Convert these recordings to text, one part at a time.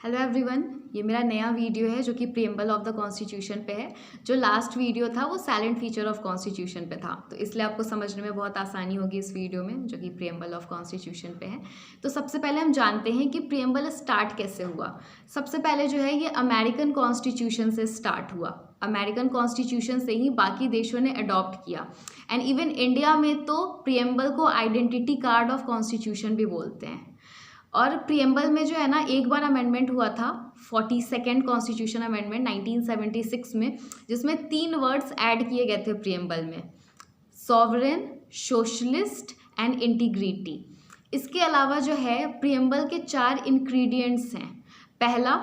Hello everyone, ये मेरा नया वीडियो है जो कि प्रीएम्बल ऑफ द कॉन्स्टिट्यूशन पे है। जो लास्ट वीडियो था वो साइलेंट फीचर ऑफ कॉन्स्टिट्यूशन पे था, तो इसलिए आपको समझने में बहुत आसानी होगी इस वीडियो में जो कि प्रीएम्बल ऑफ कॉन्स्टिट्यूशन पे है। तो सबसे पहले हम जानते हैं कि प्रीएम्बल स्टार्ट कैसे हुआ। सबसे पहले जो है ये अमेरिकन कॉन्स्टिट्यूशन से स्टार्ट हुआ। अमेरिकन कॉन्स्टिट्यूशन से ही बाकी देशों ने अडॉप्ट किया एंड इवन इंडिया में तो प्रीएम्बल को आइडेंटिटी कार्ड ऑफ कॉन्स्टिट्यूशन भी बोलते हैं। और प्रीएम्बल में जो है ना एक बार अमेंडमेंट हुआ था 42nd कॉन्स्टिट्यूशन अमेंडमेंट 1976 में, जिसमें 3 वर्ड्स ऐड किए गए थे प्रीएम्बल में, सॉवरेन, सोशलिस्ट एंड इंटीग्रिटी। इसके अलावा जो है प्रीएम्बल के 4 इंग्रेडिएंट्स हैं। पहला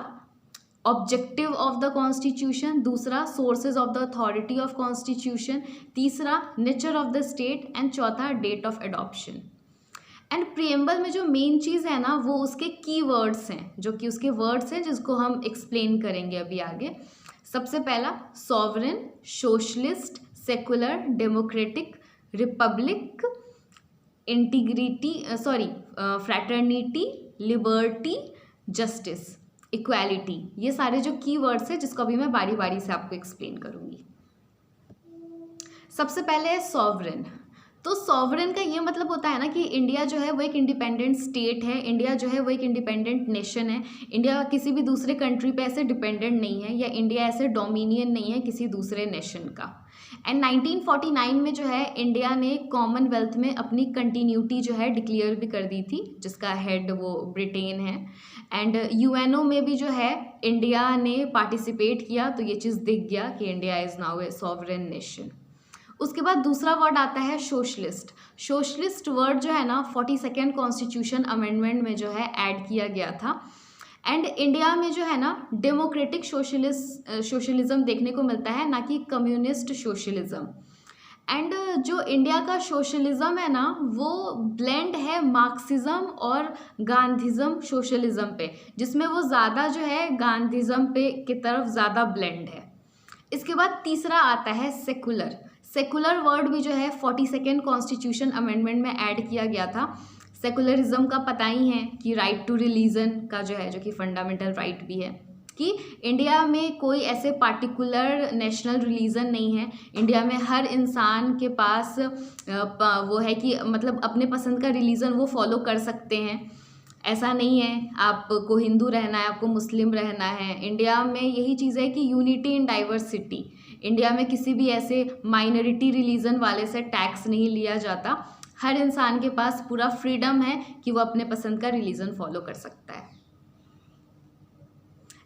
ऑब्जेक्टिव ऑफ द कॉन्स्टिट्यूशन, दूसरा sources of the authority of constitution, तीसरा nature of the state and चौथा date of adoption. And preamble में जो मेन चीज़ है ना वो उसके की वर्ड्स हैं, जो कि उसके वर्ड्स हैं जिसको हम एक्सप्लेन करेंगे अभी आगे। सबसे पहला sovereign, socialist, secular, democratic, Republic, integrity fraternity, liberty, justice, equality. ये सारे जो की वर्ड्स हैं जिसको अभी मैं बारी बारी से आपको एक्सप्लेन करूँगी। सबसे पहले है सॉवरेन। तो सॉवरेन का ये मतलब होता है ना कि इंडिया जो है वो एक इंडिपेंडेंट स्टेट है, इंडिया जो है वो एक इंडिपेंडेंट नेशन है। इंडिया किसी भी दूसरे कंट्री पे ऐसे डिपेंडेंट नहीं है, या इंडिया ऐसे डोमिनियन नहीं है किसी दूसरे नेशन का। एंड 1949 में जो है इंडिया ने कॉमनवेल्थ में अपनी कंटिन्यूटी जो है डिक्लेयर भी कर दी थी, जिसका हेड वो ब्रिटेन है। एंड यूएनओ में भी जो है इंडिया ने पार्टिसिपेट किया, तो ये चीज़ दिख गया कि India is now A sovereign nation. उसके बाद दूसरा वर्ड आता है सोशलिस्ट। सोशलिस्ट वर्ड जो है ना 42nd कॉन्स्टिट्यूशन अमेंडमेंट में जो है ऐड किया गया था। एंड इंडिया में जो है ना डेमोक्रेटिक सोशलिज्म देखने को मिलता है, ना कि कम्युनिस्ट सोशलिज्म। एंड जो इंडिया का सोशलिज्म है ना वो ब्लेंड है मार्क्सिज्म और गांधीज्म सोशलिज्म पे, जिसमें वो ज़्यादा जो है गांधीज्म पे की तरफ ज़्यादा ब्लेंड है। इसके बाद तीसरा आता है सेकुलर। सेकुलर वर्ड भी जो है 42nd कॉन्स्टिट्यूशन अमेंडमेंट में ऐड किया गया था। सेकुलरिज्म का पता ही है कि राइट टू रिलीजन का जो है, जो कि फंडामेंटल राइट भी है, कि इंडिया में कोई ऐसे पार्टिकुलर नेशनल रिलीजन नहीं है। इंडिया में हर इंसान के पास वो है कि मतलब अपने पसंद का रिलीजन वो फॉलो कर सकते हैं। ऐसा नहीं है आपको हिंदू रहना है, आपको मुस्लिम रहना है। इंडिया में यही चीज़ है कि यूनिटी इन डाइवर्सिटी। इंडिया में किसी भी ऐसे माइनॉरिटी रिलीजन वाले से टैक्स नहीं लिया जाता। हर इंसान के पास पूरा फ्रीडम है कि वो अपने पसंद का रिलीजन फॉलो कर सकता है।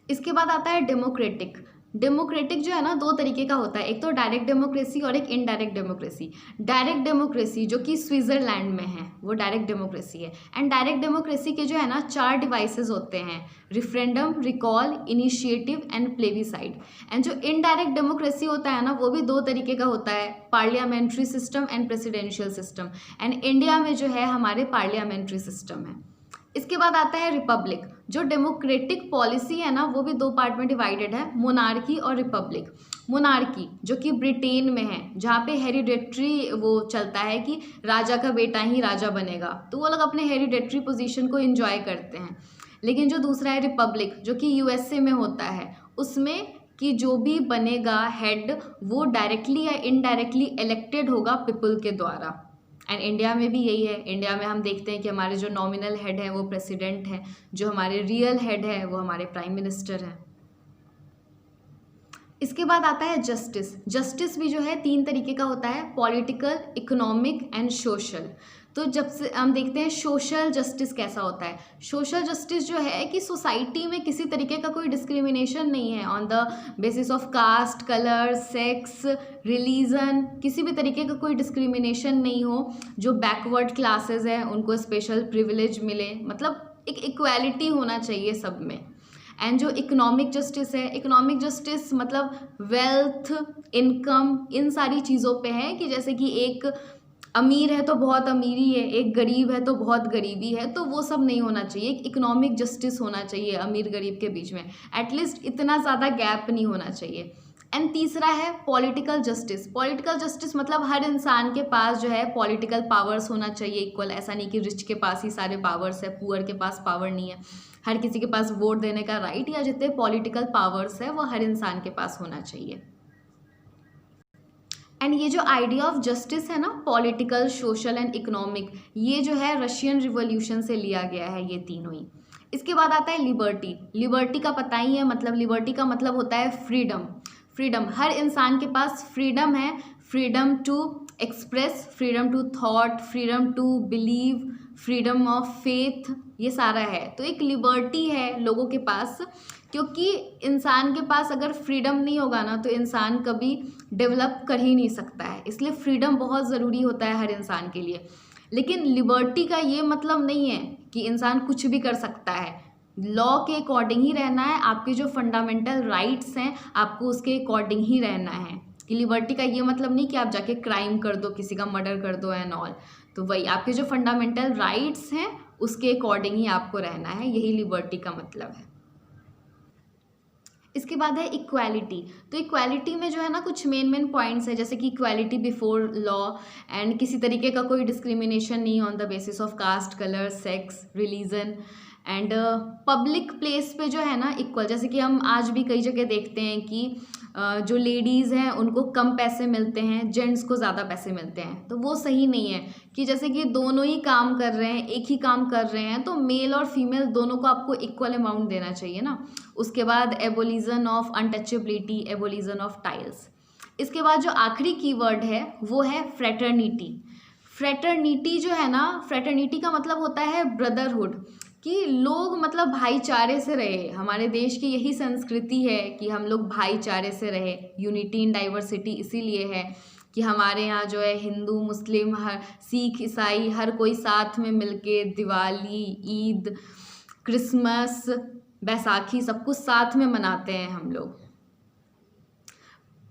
इसके बाद आता है डेमोक्रेटिक। डेमोक्रेटिक जो है ना 2 तरीके का होता है, एक तो डायरेक्ट डेमोक्रेसी और एक इनडायरेक्ट डेमोक्रेसी। डायरेक्ट डेमोक्रेसी जो कि स्विट्ज़रलैंड में है वो डायरेक्ट डेमोक्रेसी है। एंड डायरेक्ट डेमोक्रेसी के जो है ना 4 डिवाइसेस होते हैं, referendum, recall, initiative and plebiscite. And जो इनडायरेक्ट डेमोक्रेसी होता है ना वो भी 2 तरीके का होता है, parliamentary system and presidential system. And India में जो है हमारे पार्लियामेंट्री सिस्टम है। इसके बाद आता है रिपब्लिक। जो डेमोक्रेटिक पॉलिसी है ना वो भी 2 पार्ट में डिवाइडेड है, मोनार्की और रिपब्लिक। मोनार्की जो कि ब्रिटेन में है, जहाँ पे हेरिडेटरी वो चलता है कि राजा का बेटा ही राजा बनेगा, तो वो लोग अपने हेरिडेटरी पोजीशन को एंजॉय करते हैं। लेकिन जो दूसरा है रिपब्लिक जो कि यूएसए में होता है, उसमें कि जो भी बनेगा हेड वो डायरेक्टली या इनडायरेक्टली इलेक्टेड होगा पीपल के द्वारा। एंड इंडिया में भी यही है। इंडिया में हम देखते हैं कि हमारे जो नॉमिनल हेड है वो प्रेसिडेंट है, जो हमारे रियल हेड है वो हमारे प्राइम मिनिस्टर हैं। इसके बाद आता है जस्टिस। जस्टिस भी जो है 3 तरीके का होता है, पॉलिटिकल, इकोनॉमिक एंड सोशल। तो जब से हम देखते हैं सोशल जस्टिस कैसा होता है। सोशल जस्टिस जो है कि सोसाइटी में किसी तरीके का कोई डिस्क्रिमिनेशन नहीं है on the basis of caste, colour, sex, religion, किसी भी तरीके का कोई डिस्क्रिमिनेशन नहीं हो। जो बैकवर्ड क्लासेस हैं उनको स्पेशल प्रिविलेज मिले, मतलब एक इक्वालिटी होना चाहिए सब में। एंड जो इकोनॉमिक जस्टिस है, इकोनॉमिक जस्टिस मतलब वेल्थ, इनकम, इन सारी चीज़ों पे है कि जैसे कि एक अमीर है तो बहुत अमीरी है, एक गरीब है तो बहुत गरीबी है, तो वो सब नहीं होना चाहिए। एक इकोनॉमिक जस्टिस होना चाहिए अमीर गरीब के बीच में, एटलीस्ट इतना ज़्यादा गैप नहीं होना चाहिए। एंड तीसरा है पॉलिटिकल जस्टिस। पॉलिटिकल जस्टिस मतलब हर इंसान के पास जो है पॉलिटिकल पावर्स होना चाहिए इक्वल। ऐसा नहीं कि रिच के पास ही सारे पावर्स है, पुअर के पास पावर नहीं है। हर किसी के पास वोट देने का राइट या जितने पॉलिटिकल पावर्स है वो हर इंसान के पास होना चाहिए। एंड ये जो आइडिया ऑफ जस्टिस है ना, पॉलिटिकल, सोशल एंड इकोनॉमिक, ये जो है रशियन रिवॉल्यूशन से लिया गया है, ये तीनों ही। इसके बाद आता है लिबर्टी। लिबर्टी का पता ही है, मतलब लिबर्टी का मतलब होता है फ्रीडम। फ्रीडम, हर इंसान के पास फ्रीडम है। Freedom to express, freedom to thought, freedom to believe, freedom of faith, ये सारा है। तो एक लिबर्टी है लोगों के पास, क्योंकि इंसान के पास अगर फ्रीडम नहीं होगा ना तो इंसान कभी डेवलप कर ही नहीं सकता है। इसलिए फ्रीडम बहुत ज़रूरी होता है हर इंसान के लिए। लेकिन लिबर्टी का ये मतलब नहीं है कि इंसान कुछ भी कर सकता है। लॉ के अकॉर्डिंग ही रहना है। आपके जो फंडामेंटल राइट्स हैं आपको उसके अकॉर्डिंग ही रहना है। कि लिबर्टी का ये मतलब नहीं कि आप जाके क्राइम कर दो, किसी का मर्डर कर दो एंड ऑल। तो वही आपके जो फंडामेंटल राइट्स हैं उसके अकॉर्डिंग ही आपको रहना है, यही लिबर्टी का मतलब है। इसके बाद है इक्वालिटी। तो इक्वालिटी में जो है ना कुछ मेन पॉइंट्स है, जैसे कि इक्वालिटी बिफोर लॉ एंड किसी तरीके का कोई डिस्क्रिमिनेशन नहीं on the basis of caste, colour, sex, religion and public place पे जो है ना इक्वल। जैसे कि हम आज भी कई जगह देखते हैं कि जो लेडीज़ हैं उनको कम पैसे मिलते हैं, जेंट्स को ज़्यादा पैसे मिलते हैं। तो वो सही नहीं है कि जैसे कि दोनों ही काम कर रहे हैं, एक ही काम कर रहे हैं, तो मेल और फीमेल दोनों को आपको इक्वल अमाउंट देना चाहिए ना। उसके बाद एबोलिजन ऑफ अनटचेबिलिटी, एबोलिजन ऑफ टाइल्स। इसके बाद जो आखिरी कीवर्ड है वो है फ्रेटर्निटी। फ्रेटर्निटी जो है ना, फ्रेटर्निटी का मतलब होता है ब्रदरहुड, कि लोग मतलब भाईचारे से रहे। हमारे देश की यही संस्कृति है कि हम लोग भाईचारे से रहे। यूनिटी इन डाइवर्सिटी इसीलिए है कि हमारे यहाँ जो है हिंदू, मुस्लिम, हर सिख, ईसाई हर कोई साथ में मिलके दिवाली, ईद, क्रिसमस, बैसाखी सब कुछ साथ में मनाते हैं हम लोग।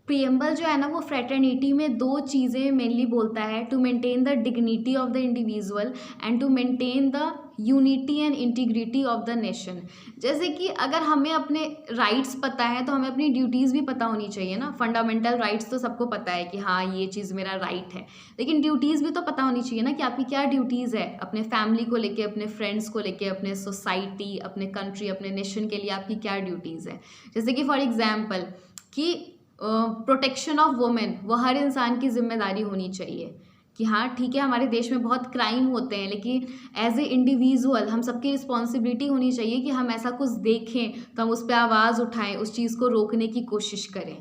प्रियम्बल जो है ना वो फ्रेटर्निटी में दो चीज़ें मेनली बोलता है, to maintain the dignity of the individual and to maintain the unity and integrity of the nation. जैसे कि अगर हमें अपने राइट्स पता है तो हमें अपनी ड्यूटीज़ भी पता होनी चाहिए ना। फंडामेंटल राइट्स तो सबको पता है कि हाँ ये चीज़ मेरा राइट है, लेकिन ड्यूटीज़ भी तो पता होनी चाहिए ना कि आपकी क्या ड्यूटीज़ है अपने फैमिली को लेके, अपने फ्रेंड्स को लेके, अपने सोसाइटी, अपने कंट्री, अपने नेशन के लिए आपकी क्या ड्यूटीज़ है। जैसे कि फॉर एग्जाम्पल कि प्रोटेक्शन ऑफ वुमेन, वो हर इंसान की जिम्मेदारी होनी चाहिए कि हाँ ठीक है हमारे देश में बहुत क्राइम होते हैं, लेकिन एज ए इंडिविजुअल हम सबकी रिस्पॉन्सिबिलिटी होनी चाहिए कि हम ऐसा कुछ देखें तो हम उस पर आवाज़ उठाएं, उस चीज़ को रोकने की कोशिश करें।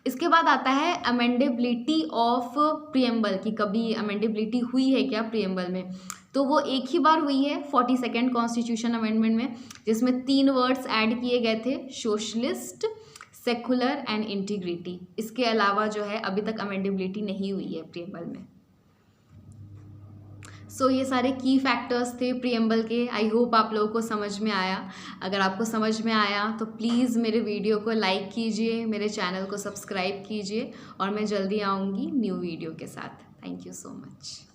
इसके बाद आता है अमेंडेबिलिटी ऑफ प्रियम्बल, कि कभी अमेंडेबिलिटी हुई है क्या प्रियम्बल में। तो वो एक ही बार हुई है 42nd कॉन्स्टिट्यूशन अमेंडमेंट में, जिसमें 3 वर्ड्स ऐड किए गए थे, सोशलिस्ट, सेकुलर एंड इंटीग्रिटी। इसके अलावा जो है अभी तक अमेंडेबिलिटी नहीं हुई है प्रियम्बल में। सो ये सारे की फैक्टर्स थे प्रियम्बल के। आई होप आप लोगों को समझ में आया। अगर आपको समझ में आया तो प्लीज़ मेरे वीडियो को लाइक कीजिए, मेरे चैनल को सब्सक्राइब कीजिए और मैं जल्दी आऊँगी न्यू वीडियो के साथ। Thank you so much.